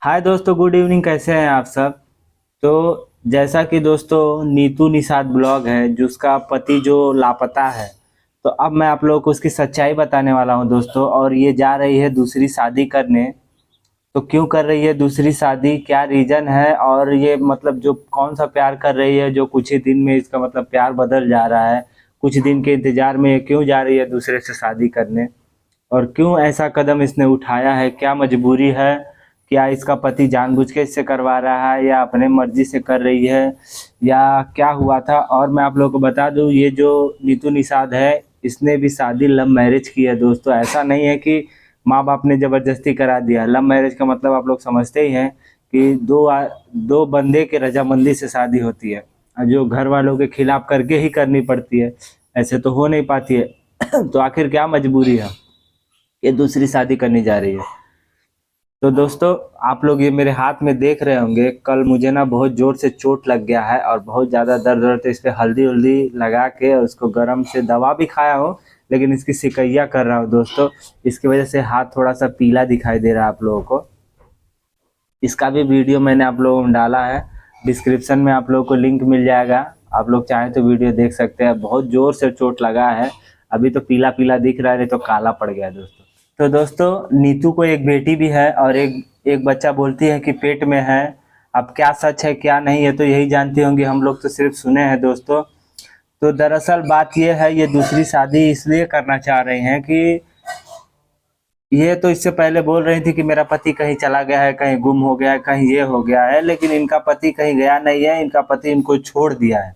हाय दोस्तों, good evening. कैसे हैं आप सब? तो जैसा कि दोस्तों नीतू निषाद ब्लॉग है जिसका पति जो लापता है, तो अब मैं आप लोगों को उसकी सच्चाई बताने वाला हूं दोस्तों। और ये जा रही है दूसरी शादी करने। तो क्यों कर रही है दूसरी शादी, क्या रीजन है, और ये मतलब जो कौन सा प्यार कर रही है जो कुछ ही दिन में इसका मतलब प्यार बदल जा रहा है। कुछ दिन के इंतजार में ये क्यों जा रही है दूसरे से शादी करने, और क्यों ऐसा कदम इसने उठाया है, क्या मजबूरी है, क्या इसका पति जानबूझ के इससे करवा रहा है या अपने मर्जी से कर रही है, या क्या हुआ था। और मैं आप लोगों को बता दूं, ये जो नीतू निषाद है इसने भी शादी लव मैरिज की है दोस्तों। ऐसा नहीं है कि माँ बाप ने ज़बरदस्ती करा दिया। लव मैरिज का मतलब आप लोग समझते ही हैं कि दो बंदे के रजामंदी से शादी होती है, जो घर वालों के खिलाफ करके ही करनी पड़ती है। ऐसे तो हो नहीं पाती है। तो आखिर क्या मजबूरी है, ये दूसरी शादी करने जा रही है। तो दोस्तों आप लोग ये मेरे हाथ में देख रहे होंगे, कल मुझे ना बहुत जोर से चोट लग गया है और बहुत ज़्यादा दर्द हो, तो इस पे हल्दी उल्दी लगा के उसको गर्म से दवा भी खाया हूँ, लेकिन इसकी सिकैया कर रहा हूँ दोस्तों। इसकी वजह से हाथ थोड़ा सा पीला दिखाई दे रहा है आप लोगों को। इसका भी वीडियो मैंने आप लोगों में डाला है, डिस्क्रिप्शन में आप लोगों को लिंक मिल जाएगा। आप लोग चाहें तो वीडियो देख सकते हैं। बहुत जोर से चोट लगा है, अभी तो पीला पीला दिख रहा है, नहीं तो काला पड़ गया है दोस्तों। तो दोस्तों नीतू को एक बेटी भी है और एक एक बच्चा बोलती है कि पेट में है। अब क्या सच है क्या नहीं है तो यही जानती होंगी, हम लोग तो सिर्फ सुने हैं दोस्तों। तो दरअसल बात यह है, ये दूसरी शादी इसलिए करना चाह रहे हैं कि ये तो इससे पहले बोल रही थी कि मेरा पति कहीं चला गया है, कहीं गुम हो गया है, कहीं ये हो गया है, लेकिन इनका पति कहीं गया नहीं है। इनका पति इनको छोड़ दिया है।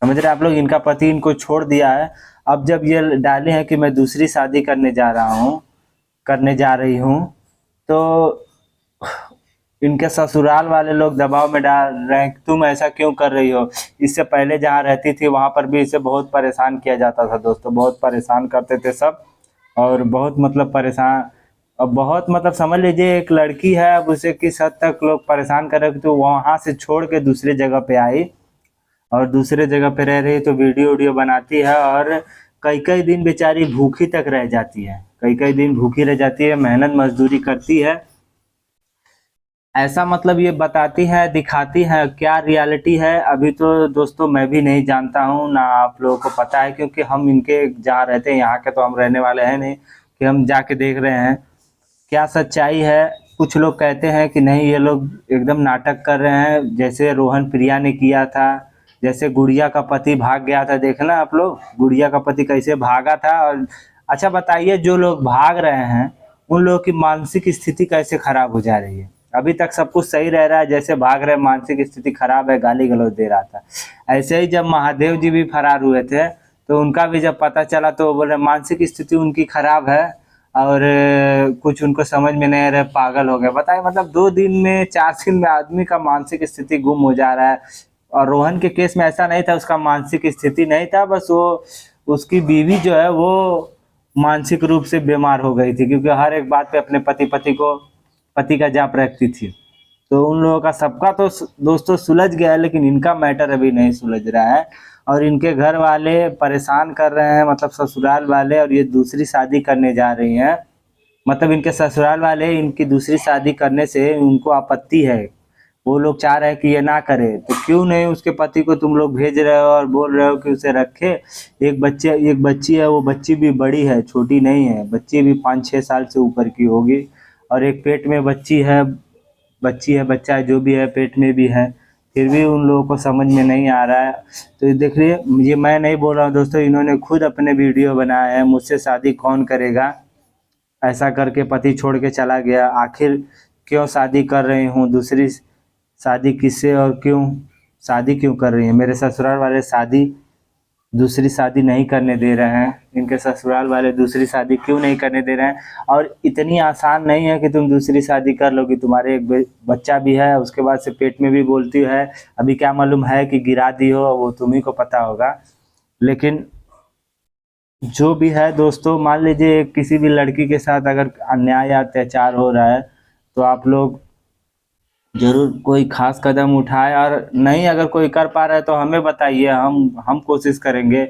समझ रहे हैं आप लोग, इनका पति इनको छोड़ दिया है। अब जब ये डाले हैं कि मैं दूसरी शादी करने जा रही हूँ, तो इनके ससुराल वाले लोग दबाव में डाल रहे हैं कि तुम ऐसा क्यों कर रही हो। इससे पहले जहाँ रहती थी वहाँ पर भी इसे बहुत परेशान किया जाता था दोस्तों, बहुत परेशान करते थे सब। और बहुत मतलब परेशान, अब बहुत मतलब समझ लीजिए एक लड़की है, अब उसे किस हद तक लोग परेशान कर रहे थे। तो वहाँ से छोड़ के दूसरी जगह पे आई और दूसरे जगह पे रह रही, तो वीडियो वीडियो बनाती है और कई कई दिन बेचारी भूखी तक रह जाती है, कई कई दिन भूखी रह जाती है, मेहनत मजदूरी करती है। ऐसा मतलब ये बताती है, दिखाती है। क्या रियलिटी है अभी तो दोस्तों मैं भी नहीं जानता हूँ, ना आप लोगों को पता है, क्योंकि हम इनके जहाँ रहते हैं यहाँ के तो हम रहने वाले हैं नहीं कि हम जाके देख रहे हैं क्या सच्चाई है। कुछ लोग कहते हैं कि नहीं, ये लोग एकदम नाटक कर रहे हैं, जैसे रोहन प्रिया ने किया था, जैसे गुड़िया का पति भाग गया था। देखना आप लोग गुड़िया का पति कैसे भागा था। और अच्छा बताइए, जो लोग भाग रहे हैं उन लोगों की मानसिक स्थिति कैसे खराब हो जा रही है। अभी तक सब कुछ सही रह रहा है, जैसे भाग रहे, मानसिक स्थिति खराब है, गाली गलौज दे रहा था। ऐसे ही जब महादेव जी भी फरार हुए थे तो उनका भी जब पता चला तो वो बोले मानसिक स्थिति उनकी खराब है और कुछ उनको समझ में नहीं आ रहा, पागल हो गए। बताइए मतलब 2 दिन में 4 दिन में आदमी का मानसिक स्थिति गुम हो जा रहा है। और रोहन के केस में ऐसा नहीं था, उसका मानसिक स्थिति नहीं था, बस वो उसकी बीवी जो है वो मानसिक रूप से बीमार हो गई थी, क्योंकि हर एक बात पे अपने पति का जाप रखती थी। तो उन लोगों का सबका तो दोस्तों सुलझ गया है, लेकिन इनका मैटर अभी नहीं सुलझ रहा है। और इनके घर वाले परेशान कर रहे हैं, मतलब ससुराल वाले, और ये दूसरी शादी करने जा रही हैं। मतलब इनके ससुराल वाले इनकी दूसरी शादी करने से उनको आपत्ति है, वो लोग चाह रहे हैं कि ये ना करे। तो क्यों नहीं उसके पति को तुम लोग भेज रहे हो और बोल रहे हो कि उसे रखे। एक बच्ची है, वो बच्ची भी बड़ी है, छोटी नहीं है, बच्ची भी 5-6 साल से ऊपर की होगी। और एक पेट में बच्चा है, जो भी है पेट में भी है, फिर भी उन लोगों को समझ में नहीं आ रहा है। तो ये देख रही है, ये मैं नहीं बोल रहा हूँ दोस्तों, इन्होंने खुद अपने वीडियो बनाया है, मुझसे शादी कौन करेगा, ऐसा करके पति छोड़ के चला गया, आखिर क्यों शादी कर रही हूँ, दूसरी शादी किससे और क्यों शादी क्यों कर रही है। मेरे ससुराल वाले दूसरी शादी नहीं करने दे रहे हैं, इनके ससुराल वाले दूसरी शादी क्यों नहीं करने दे रहे हैं। और इतनी आसान नहीं है कि तुम दूसरी शादी कर लोगी, तुम्हारे एक बच्चा भी है, उसके बाद से पेट में भी बोलती है। अभी क्या मालूम है कि गिरा दी हो, वो तुम्ही को पता होगा। लेकिन जो भी है दोस्तों, मान लीजिए किसी भी लड़की के साथ अगर अन्याय या अत्याचार हो रहा है तो आप लोग जरूर कोई खास कदम उठाए, और नहीं अगर कोई कर पा रहा है तो हमें बताइए, हम कोशिश करेंगे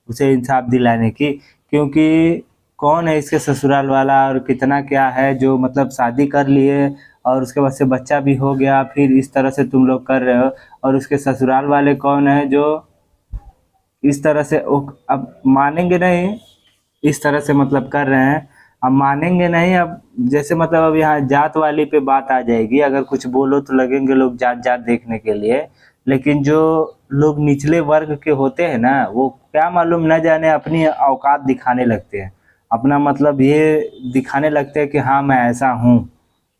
उसे इंसाफ दिलाने की। क्योंकि कौन है इसके ससुराल वाला और कितना क्या है जो मतलब शादी कर लिए और उसके बाद से बच्चा भी हो गया, फिर इस तरह से तुम लोग कर रहे हो। और उसके ससुराल वाले कौन है जो इस तरह से अब मानेंगे नहीं, इस तरह से मतलब कर रहे हैं। अब मानेंगे नहीं। अब जैसे मतलब अब यहाँ जात वाली पे बात आ जाएगी, अगर कुछ बोलो तो लगेंगे लोग जात जात देखने के लिए। लेकिन जो लोग निचले वर्ग के होते हैं ना, वो क्या मालूम न जाने अपनी औकात दिखाने लगते हैं, अपना मतलब ये दिखाने लगते हैं कि हाँ मैं ऐसा हूँ।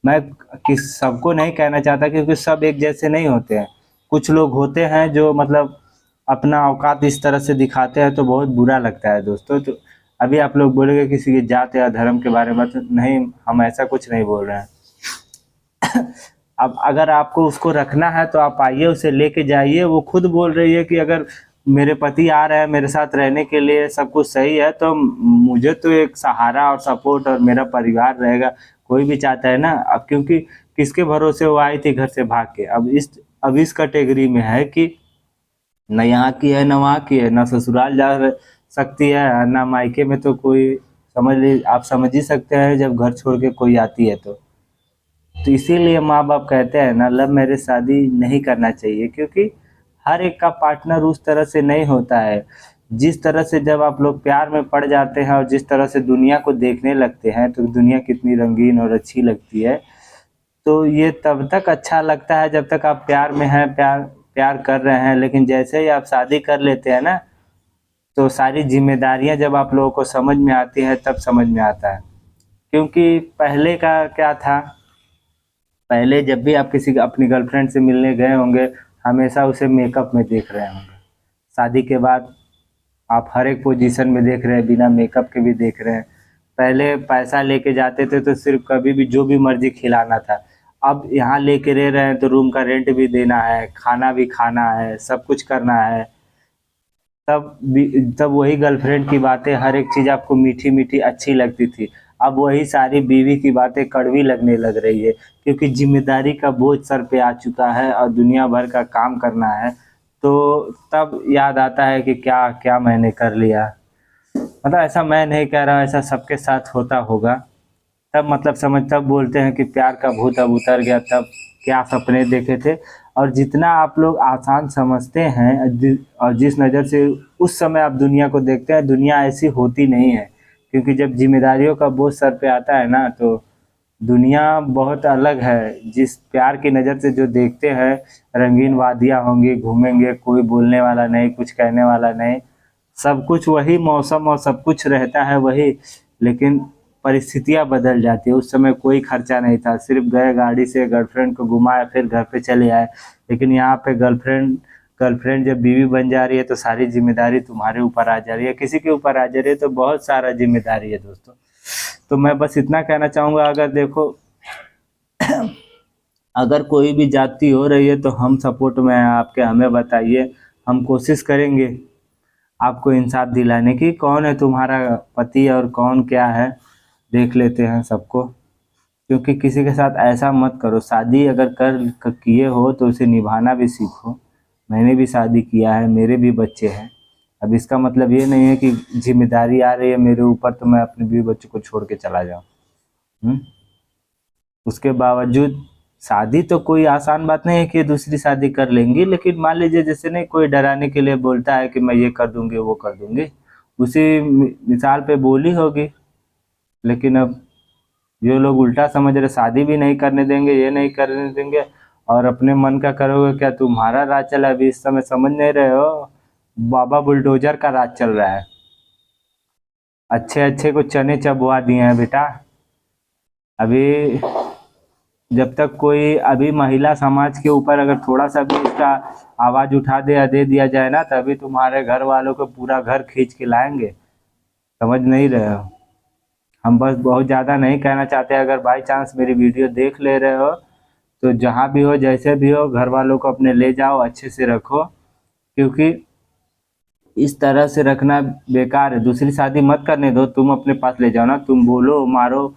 मैं किस सबको नहीं कहना चाहता, क्योंकि सब एक जैसे नहीं होते हैं। कुछ लोग होते हैं जो मतलब अपना औकात इस तरह से दिखाते हैं, तो बहुत बुरा लगता है दोस्तों। तो अभी आप लोग बोलेंगे किसी की जात या धर्म के बारे में, तो नहीं, हम ऐसा कुछ नहीं बोल रहे हैं। अब अगर आपको उसको रखना है तो आप आइए, उसे लेके जाइए। वो खुद बोल रही है कि अगर मेरे पति आ रहे हैं मेरे साथ रहने के लिए, सब कुछ सही है, तो मुझे तो एक सहारा और सपोर्ट और मेरा परिवार रहेगा। कोई भी चाहता है ना। अब क्योंकि किसके भरोसे वो आई थी घर से भाग के, अब इस कैटेगरी में है कि न यहाँ की है न वहाँ की है, न ससुराल जा सकती है न मायके में। तो कोई आप समझ ही सकते हैं जब घर छोड़ के कोई आती है तो इसीलिए माँ बाप कहते हैं ना, लव मैरिज शादी नहीं करना चाहिए, क्योंकि हर एक का पार्टनर उस तरह से नहीं होता है। जिस तरह से जब आप लोग प्यार में पड़ जाते हैं और जिस तरह से दुनिया को देखने लगते हैं, तो दुनिया कितनी रंगीन और अच्छी लगती है। तो ये तब तक अच्छा लगता है जब तक आप प्यार में हैं, प्यार कर रहे हैं। लेकिन जैसे ही आप शादी कर लेते हैं ना, तो सारी जिम्मेदारियां जब आप लोगों को समझ में आती है, तब समझ में आता है। क्योंकि पहले का क्या था, पहले जब भी आप किसी अपनी गर्लफ्रेंड से मिलने गए होंगे, हमेशा उसे मेकअप में देख रहे होंगे। शादी के बाद आप हर एक पोजीशन में देख रहे हैं, बिना मेकअप के भी देख रहे हैं। पहले पैसा लेके जाते थे तो सिर्फ कभी भी जो भी मर्जी खिलाना था। अब यहाँ लेके रह रहे हैं तो रूम का रेंट भी देना है, खाना भी खाना है, सब कुछ करना है। तब वही गर्लफ्रेंड की बातें, हर एक चीज़ आपको मीठी मीठी अच्छी लगती थी। अब वही सारी बीवी की बातें कड़वी लगने लग रही है, क्योंकि जिम्मेदारी का बोझ सर पे आ चुका है और दुनिया भर का काम करना है। तो तब याद आता है कि क्या क्या मैंने कर लिया। मतलब ऐसा मैं नहीं कह रहा हूँ, ऐसा सबके साथ होता होगा। तब मतलब तब बोलते हैं कि प्यार का भूत अब उतर गया, तब क्या सपने देखे थे। और जितना आप लोग आसान समझते हैं और जिस नज़र से उस समय आप दुनिया को देखते हैं, दुनिया ऐसी होती नहीं है। क्योंकि जब जिम्मेदारियों का बोझ सर पे आता है ना, तो दुनिया बहुत अलग है। जिस प्यार की नज़र से जो देखते हैं, रंगीन वादियाँ होंगी, घूमेंगे, कोई बोलने वाला नहीं, कुछ कहने वाला नहीं, सब कुछ वही मौसम और सब कुछ रहता है वही। लेकिन परिस्थितियाँ बदल जाती है। उस समय कोई खर्चा नहीं था, सिर्फ गए गाड़ी से गर्लफ्रेंड को घुमाए, फिर घर पे चले आए। लेकिन यहाँ पे गर्लफ्रेंड जब बीवी बन जा रही है, तो सारी जिम्मेदारी तुम्हारे ऊपर आ जा रही है, किसी के ऊपर आ जा रही है, तो बहुत सारा जिम्मेदारी है दोस्तों। तो मैं बस इतना कहना चाहूँगा, अगर देखो अगर कोई भी जाति हो रही है तो हम सपोर्ट में हैं आपके, हमें बताइए, हम कोशिश करेंगे आपको इंसाफ दिलाने की। कौन है तुम्हारा पति और कौन क्या है, देख लेते हैं सबको। क्योंकि किसी के साथ ऐसा मत करो। शादी अगर किए हो तो उसे निभाना भी सीखो। मैंने भी शादी किया है, मेरे भी बच्चे हैं। अब इसका मतलब ये नहीं है कि जिम्मेदारी आ रही है मेरे ऊपर तो मैं अपने बीवी बच्चों को छोड़ के चला जाऊँ। उसके बावजूद शादी तो कोई आसान बात नहीं है कि दूसरी शादी कर लेंगी। लेकिन मान लीजिए जैसे नहीं, कोई डराने के लिए बोलता है कि मैं ये कर दूंगी वो कर दूंगी, उसी मिसाल पे बोली होगी। लेकिन अब जो लोग उल्टा समझ रहे, शादी भी नहीं करने देंगे, ये नहीं करने देंगे, और अपने मन का करोगे क्या, तुम्हारा राज चला। अभी इस समय समझ नहीं रहे हो, बाबा बुलडोजर का राज चल रहा है। अच्छे अच्छे को चने चबवा दिए हैं बेटा। अभी जब तक कोई अभी महिला समाज के ऊपर अगर थोड़ा सा भी इसका आवाज़ उठा दे दिया जाए ना, तभी तुम्हारे घर वालों को पूरा घर खींच के लाएंगे। समझ नहीं रहे हो। हम बस बहुत ज़्यादा नहीं कहना चाहते। अगर बाई चांस मेरी वीडियो देख ले रहे हो, तो जहाँ भी हो, जैसे भी हो, घर वालों को अपने ले जाओ, अच्छे से रखो। क्योंकि इस तरह से रखना बेकार है। दूसरी शादी मत करने दो, तुम अपने पास ले जाओ ना। तुम बोलो मारो,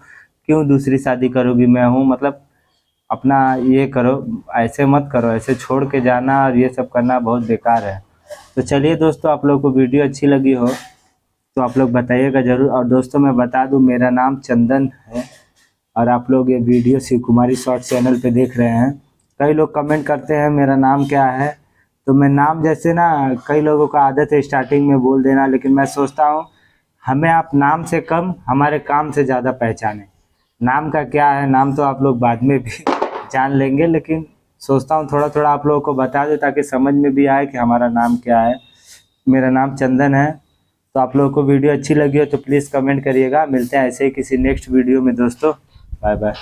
क्यों दूसरी शादी करोगी, मैं हूँ, मतलब अपना ये करो। ऐसे मत करो, ऐसे छोड़ के जाना और ये सब करना बहुत बेकार है। तो चलिए दोस्तों, आप लोग को वीडियो अच्छी लगी हो तो आप लोग बताइएगा ज़रूर। और दोस्तों मैं बता दूं, मेरा नाम चंदन है। और आप लोग ये वीडियो शिव कुमारी शॉर्ट चैनल पे देख रहे हैं। कई लोग कमेंट करते हैं मेरा नाम क्या है, तो मैं नाम जैसे ना कई लोगों का आदत है स्टार्टिंग में बोल देना, लेकिन मैं सोचता हूँ हमें आप नाम से कम हमारे काम से ज़्यादा पहचाने। नाम का क्या है, नाम तो आप लोग बाद में भी जान लेंगे, लेकिन सोचता हूँ थोड़ा थोड़ा आप लोगों को बता दे ताकि समझ में भी आए कि हमारा नाम क्या है। मेरा नाम चंदन है। तो आप लोगों को वीडियो अच्छी लगी हो तो प्लीज़ कमेंट करिएगा। मिलते हैं ऐसे ही किसी नेक्स्ट वीडियो में दोस्तों। Bye bye.